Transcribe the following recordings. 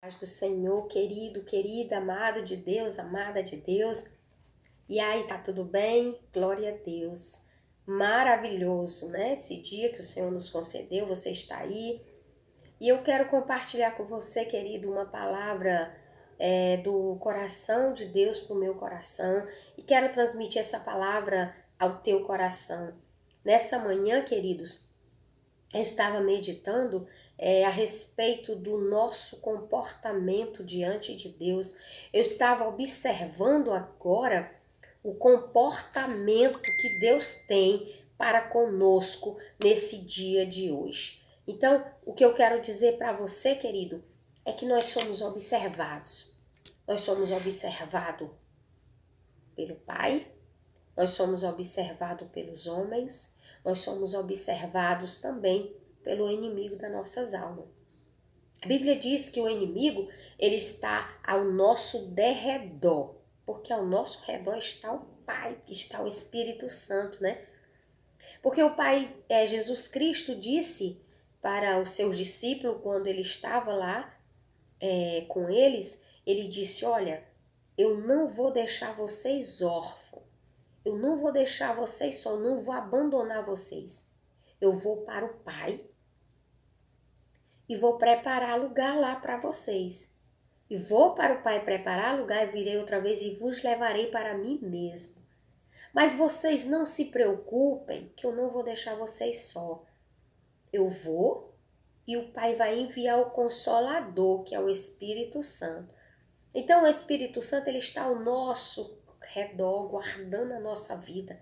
Paz do Senhor, querido, querida, amado de Deus, amada de Deus. E aí, tá tudo bem? Glória a Deus. Maravilhoso, né? Esse dia que o Senhor nos concedeu, você está aí. E eu quero compartilhar com você, querido, uma palavra do coração de Deus para o meu coração. E quero transmitir essa palavra ao teu coração. Nessa manhã, queridos, eu estava meditando a respeito do nosso comportamento diante de Deus. Eu estava observando agora o comportamento que Deus tem para conosco nesse dia de hoje. Então, o que eu quero dizer para você, querido, é que nós somos observados. Nós somos observados pelo Pai, nós somos observados pelos homens, nós somos observados também pelo inimigo das nossas almas. A Bíblia diz que o inimigo, ele está ao nosso derredor, porque ao nosso redor está o Pai, está o Espírito Santo, né? Porque o Pai, Jesus Cristo, disse para os seus discípulos, quando ele estava lá com eles, ele disse, olha, eu não vou deixar vocês órfãos. Eu não vou deixar vocês só, não vou abandonar vocês. Eu vou para o Pai e vou preparar lugar lá para vocês. E vou para o Pai preparar lugar e virei outra vez e vos levarei para mim mesmo. Mas vocês não se preocupem que eu não vou deixar vocês só. Eu vou e o Pai vai enviar o Consolador, que é o Espírito Santo. Então o Espírito Santo ele está ao nosso redor, guardando a nossa vida.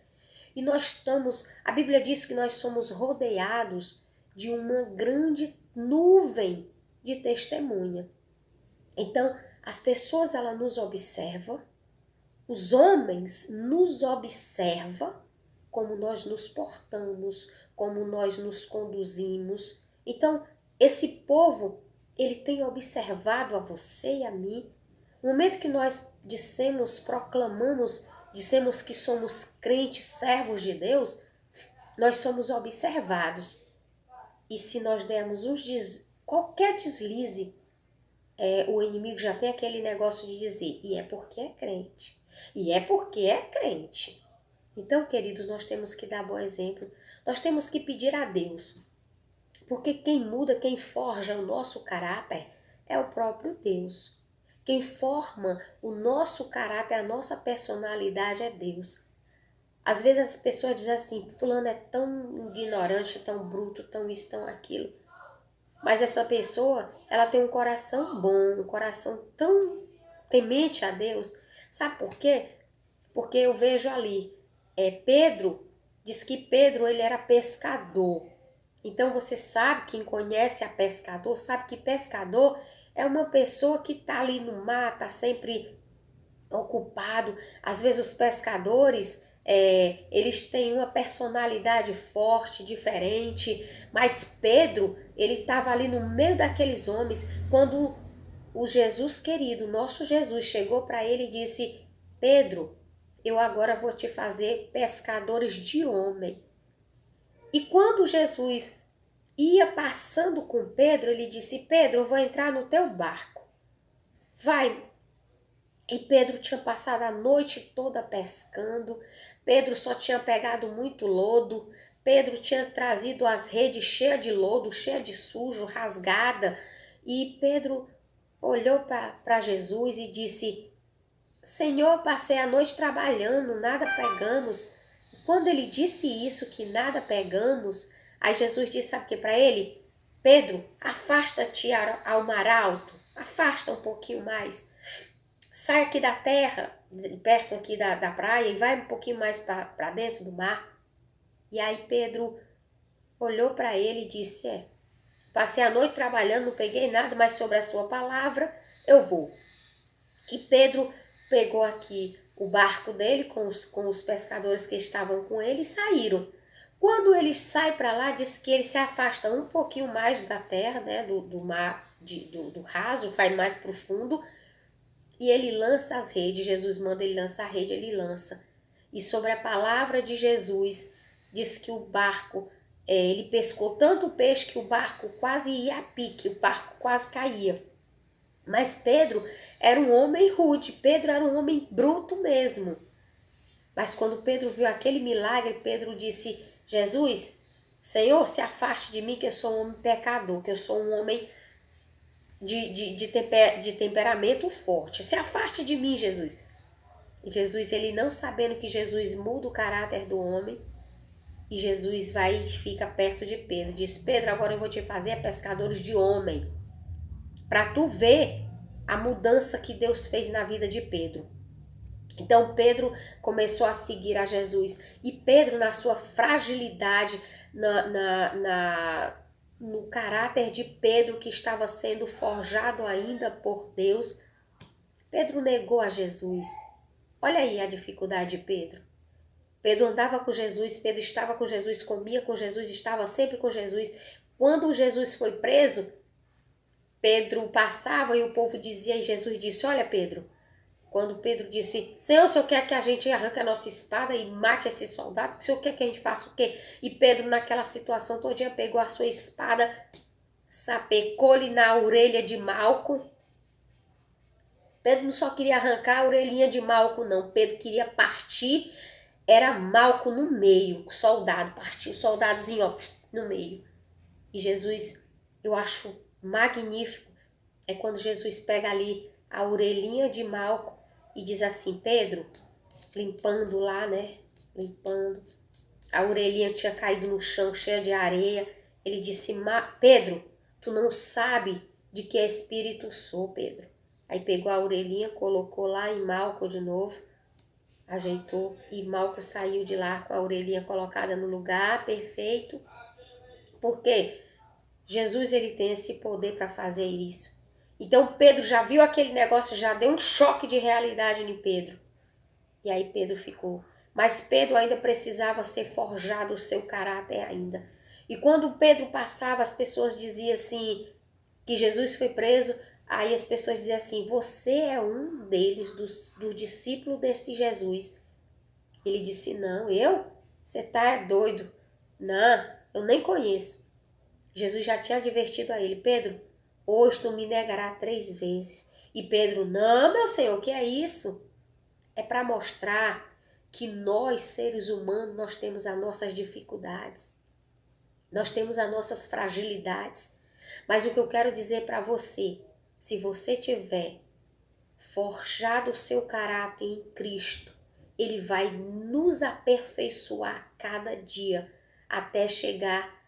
E nós estamos, a Bíblia diz que nós somos rodeados de uma grande nuvem de testemunha. Então, as pessoas elas nos observam, os homens nos observam como nós nos portamos, como nós nos conduzimos. Então, esse povo, ele tem observado a você e a mim. No momento que nós proclamamos, dissemos que somos crentes, servos de Deus, nós somos observados. E se nós dermos qualquer deslize, o inimigo já tem aquele negócio de dizer, e é porque é crente. E é porque é crente. Então, queridos, nós temos que dar bom exemplo. Nós temos que pedir a Deus. Porque quem muda, quem forja o nosso caráter é o próprio Deus. Quem forma o nosso caráter, a nossa personalidade é Deus. Às vezes as pessoas dizem assim, fulano é tão ignorante, tão bruto, tão isso, tão aquilo. Mas essa pessoa, ela tem um coração bom, um coração tão temente a Deus. Sabe por quê? Porque eu vejo ali, Pedro, diz que Pedro ele era pescador. Então você sabe, quem conhece a pescador, sabe que pescador é uma pessoa que está ali no mar, está sempre ocupado. Às vezes os pescadores, eles têm uma personalidade forte, diferente. Mas Pedro, ele estava ali no meio daqueles homens. Quando o Jesus querido, nosso Jesus, chegou para ele e disse, Pedro, eu agora vou te fazer pescadores de homem. E quando Jesus ia passando com Pedro, ele disse, Pedro, eu vou entrar no teu barco. Vai. E Pedro tinha passado a noite toda pescando. Pedro só tinha pegado muito lodo. Pedro tinha trazido as redes cheias de lodo, cheias de sujo, rasgada. E Pedro olhou para Jesus e disse, Senhor, passei a noite trabalhando, nada pegamos. Quando ele disse isso, que nada pegamos, aí Jesus disse, sabe o que para ele? Pedro, afasta-te ao mar alto, afasta um pouquinho mais. Sai aqui da terra, perto aqui da praia, e vai um pouquinho mais para dentro do mar. E aí Pedro olhou para ele e disse, passei a noite trabalhando, não peguei nada, mas sobre a sua palavra eu vou. E Pedro pegou aqui o barco dele com os pescadores que estavam com ele e saíram. Quando ele sai para lá, diz que ele se afasta um pouquinho mais da terra, né, do mar, do raso, vai mais profundo, e ele lança as redes. Jesus manda ele lançar a rede, ele lança. E sobre a palavra de Jesus, diz que o barco, ele pescou tanto peixe que o barco quase ia a pique, o barco quase caía. Mas Pedro era um homem rude, Pedro era um homem bruto mesmo. Mas quando Pedro viu aquele milagre, Pedro disse: Jesus, Senhor, se afaste de mim, que eu sou um homem pecador, que eu sou um homem de temperamento forte. Se afaste de mim, Jesus. E Jesus, ele não sabendo que Jesus muda o caráter do homem, e Jesus vai e fica perto de Pedro. Diz: Pedro, agora eu vou te fazer pescadores de homem. Para tu ver a mudança que Deus fez na vida de Pedro. Então Pedro começou a seguir a Jesus. E Pedro, na sua fragilidade, no caráter de Pedro, que estava sendo forjado ainda por Deus, Pedro negou a Jesus. Olha aí a dificuldade de Pedro. Pedro andava com Jesus, Pedro estava com Jesus, comia com Jesus, estava sempre com Jesus. Quando Jesus foi preso, Pedro passava e o povo dizia, e Jesus disse: olha, Pedro, quando Pedro disse: Senhor, o Senhor quer que a gente arranque a nossa espada e mate esse soldado? O Senhor quer que a gente faça o quê? E Pedro, naquela situação todinha, pegou a sua espada, sapecou-lhe na orelha de Malco. Pedro não só queria arrancar a orelhinha de Malco, não. Pedro queria partir, era Malco no meio, o soldado, partiu o soldadozinho, ó, no meio. E Jesus, eu acho magnífico, é quando Jesus pega ali a orelhinha de Malco e diz assim: Pedro, limpando lá, né? Limpando. A orelhinha tinha caído no chão, cheia de areia. Ele disse: Pedro, tu não sabe de que espírito sou, Pedro. Aí pegou a orelhinha, colocou lá em Malco de novo, ajeitou, e Malco saiu de lá com a orelhinha colocada no lugar perfeito. Por quê? Jesus, ele tem esse poder para fazer isso. Então Pedro já viu aquele negócio, já deu um choque de realidade em Pedro. E aí Pedro ficou. Mas Pedro ainda precisava ser forjado o seu caráter ainda. E quando Pedro passava, as pessoas diziam assim, que Jesus foi preso, aí as pessoas diziam assim: você é um deles, dos discípulos desse Jesus. Ele disse: não, eu? Você tá doido. Não, eu nem conheço. Jesus já tinha advertido a ele: Pedro, hoje tu me negará 3 vezes. E Pedro: não, meu Senhor, o que é isso? É para mostrar que nós, seres humanos, nós temos as nossas dificuldades. Nós temos as nossas fragilidades. Mas o que eu quero dizer para você, se você tiver forjado o seu caráter em Cristo, Ele vai nos aperfeiçoar cada dia até chegar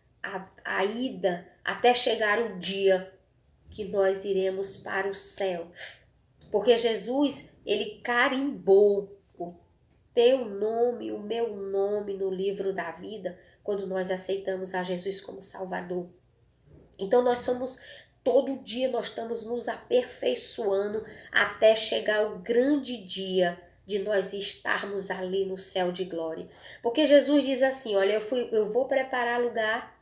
a ida, até chegar o dia que nós iremos para o céu. Porque Jesus, ele carimbou o teu nome, o meu nome no livro da vida, quando nós aceitamos a Jesus como Salvador. Então todo dia nós estamos nos aperfeiçoando até chegar o grande dia de nós estarmos ali no céu de glória. Porque Jesus diz assim: olha, eu vou preparar lugar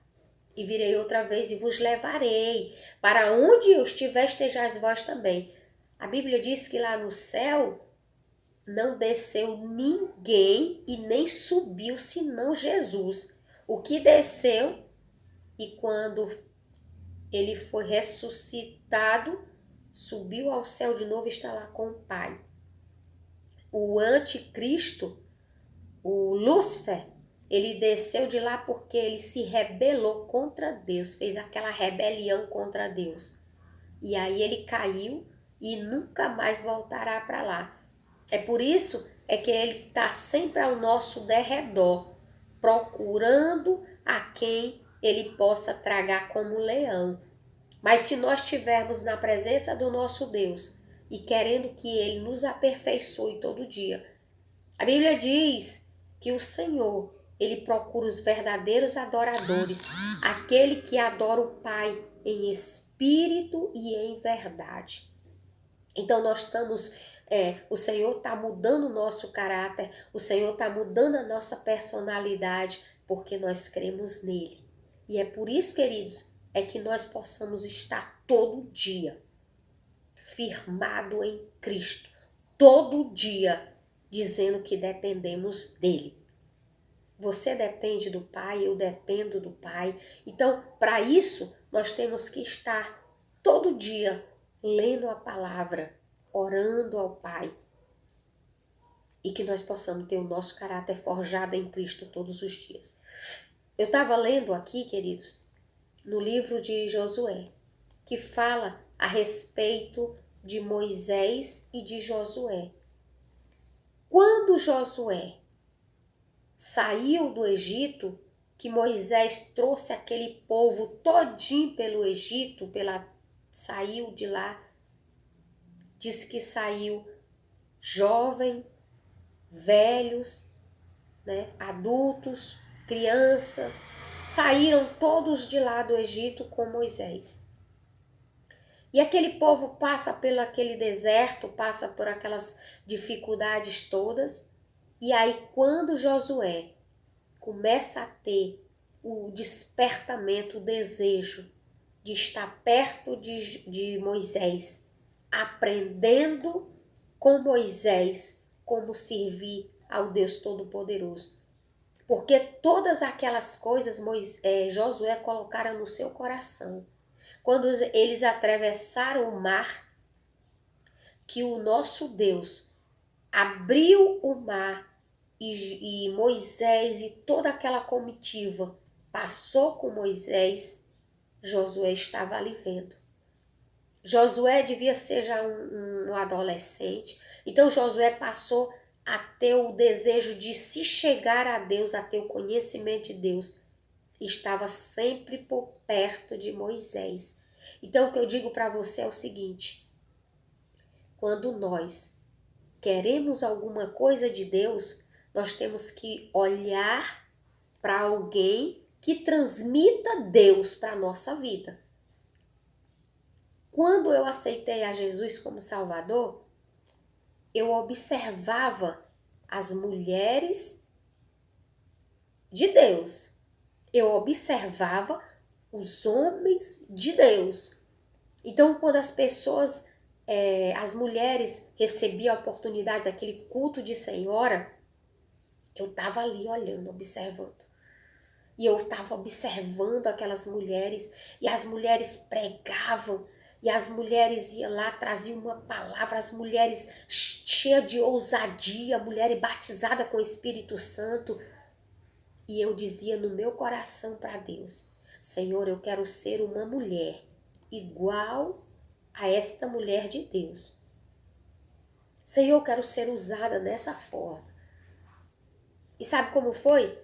e virei outra vez e vos levarei. Para onde eu estiver, estejais vós também. A Bíblia diz que lá no céu não desceu ninguém e nem subiu senão Jesus. O que desceu, e quando ele foi ressuscitado, subiu ao céu de novo e está lá com o Pai. O anticristo, o Lúcifer, ele desceu de lá porque ele se rebelou contra Deus, fez aquela rebelião contra Deus. E aí ele caiu e nunca mais voltará para lá. É por isso que ele está sempre ao nosso derredor, procurando a quem ele possa tragar como leão. Mas se nós estivermos na presença do nosso Deus e querendo que ele nos aperfeiçoe todo dia, a Bíblia diz que o Senhor, ele procura os verdadeiros adoradores, aquele que adora o Pai em espírito e em verdade. Então nós estamos, o Senhor está mudando o nosso caráter, o Senhor está mudando a nossa personalidade, porque nós cremos nele. E é por isso, queridos, é que nós possamos estar todo dia firmado em Cristo, todo dia dizendo que dependemos dele. Você depende do Pai, eu dependo do Pai. Então, para isso, nós temos que estar todo dia lendo a palavra, orando ao Pai. E que nós possamos ter o nosso caráter forjado em Cristo todos os dias. Eu estava lendo aqui, queridos, no livro de Josué, que fala a respeito de Moisés e de Josué. Quando Josué saiu do Egito, que Moisés trouxe aquele povo todinho pelo Egito, saiu de lá, diz que saiu jovem, velhos, né, adultos, criança, saíram todos de lá do Egito com Moisés. E aquele povo passa pelo aquele deserto, passa por aquelas dificuldades todas. E aí quando Josué começa a ter o despertamento, o desejo de estar perto de Moisés, aprendendo com Moisés como servir ao Deus Todo-Poderoso. Porque todas aquelas coisas Josué colocaram no seu coração. Quando eles atravessaram o mar, que o nosso Deus abriu o mar e Moisés e toda aquela comitiva passou com Moisés, Josué estava ali vendo. Josué devia ser já um adolescente, então Josué passou a ter o desejo de se chegar a Deus, a ter o conhecimento de Deus. Estava sempre por perto de Moisés. Então o que eu digo para você é o seguinte: quando nós queremos alguma coisa de Deus, nós temos que olhar para alguém que transmita Deus para a nossa vida. Quando eu aceitei a Jesus como Salvador, eu observava as mulheres de Deus. Eu observava os homens de Deus. Então, quando as pessoas, as mulheres recebiam a oportunidade daquele culto de senhora, eu estava ali olhando, observando. E eu estava observando aquelas mulheres, e as mulheres pregavam, e as mulheres iam lá, traziam uma palavra, as mulheres cheias de ousadia, mulheres batizadas com o Espírito Santo. E eu dizia no meu coração para Deus: Senhor, eu quero ser uma mulher igual a esta mulher de Deus. Senhor, eu quero ser usada dessa forma. E sabe como foi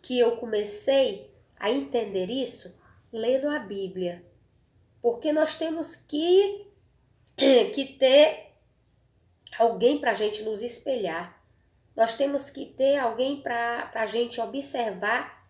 que eu comecei a entender isso? Lendo a Bíblia. Porque nós temos que ter alguém para a gente nos espelhar. Nós temos que ter alguém para a gente observar